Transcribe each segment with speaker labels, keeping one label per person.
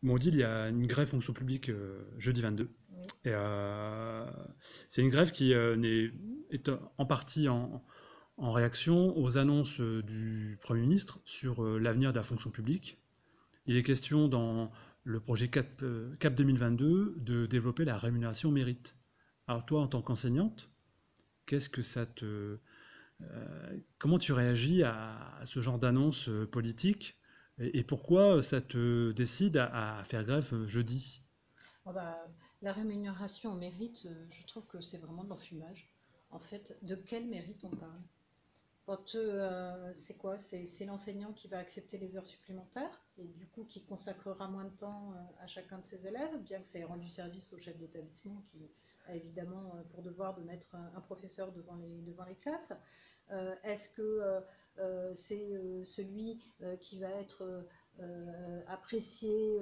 Speaker 1: Bon, Odile, il y a une grève fonction publique jeudi 22.
Speaker 2: Oui.
Speaker 1: Et c'est une grève qui est en partie en réaction aux annonces du Premier ministre sur l'avenir de la fonction publique. Il est question dans le projet CAP 2022 de développer la rémunération au mérite. Alors toi, en tant qu'enseignante, qu'est-ce que ça te, comment tu réagis à ce genre d'annonce politique et pourquoi ça te décide à faire grève jeudi?
Speaker 2: Ah bah, la rémunération au mérite, je trouve que c'est vraiment de l'enfumage. En fait, de quel mérite on parle? Quand c'est quoi? C'est l'enseignant qui va accepter les heures supplémentaires et du coup qui consacrera moins de temps à chacun de ses élèves, bien que ça ait rendu service au chef d'établissement qui a évidemment pour devoir de mettre un professeur devant les classes. Est-ce que c'est celui qui va être apprécié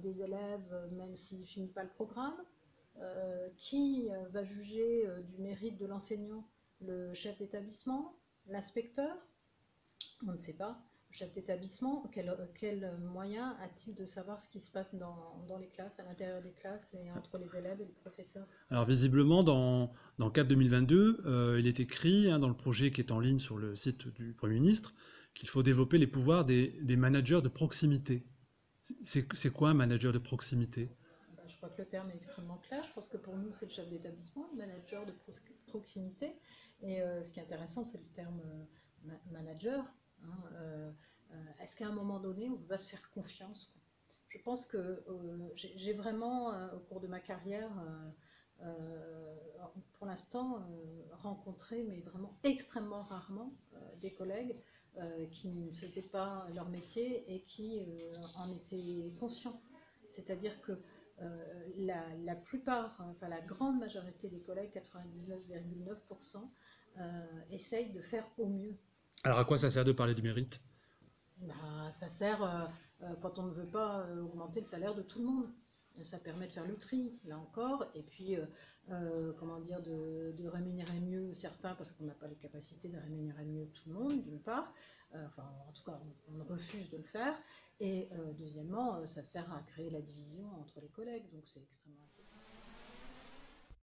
Speaker 2: des élèves même s'il ne finit pas le programme? Qui va juger du mérite de l'enseignant? Le chef d'établissement? L'inspecteur? On ne sait pas. Le chef d'établissement, quel moyen a-t-il de savoir ce qui se passe dans les classes, à l'intérieur des classes et entre les élèves et le professeur?
Speaker 1: Alors visiblement, dans CAP 2022, il est écrit dans le projet qui est en ligne sur le site du Premier ministre qu'il faut développer les pouvoirs des managers de proximité. C'est quoi un manager de proximité?
Speaker 2: Ben, je crois que le terme est extrêmement clair. Je pense que pour nous, c'est le chef d'établissement, le manager de proximité. Et ce qui est intéressant, c'est le terme manager. Hein. Est-ce qu'à un moment donné, on ne peut pas se faire confiance, quoi? Je pense que j'ai vraiment, au cours de ma carrière, pour l'instant, rencontré, mais vraiment extrêmement rarement, des collègues qui ne faisaient pas leur métier et qui en étaient conscients. C'est-à-dire que la plupart, enfin la grande majorité des collègues, 99,9%, essayent de faire au mieux.
Speaker 1: Alors à quoi ça sert de parler du mérite?
Speaker 2: Bah, ça sert quand on ne veut pas augmenter le salaire de tout le monde. Ça permet de faire le tri, là encore, et puis, comment dire, de rémunérer mieux certains parce qu'on n'a pas les capacités de rémunérer mieux tout le monde, d'une part. Enfin, en tout cas, on refuse de le faire. Et deuxièmement, ça sert à créer la division entre les collègues, donc c'est extrêmement inquiétant.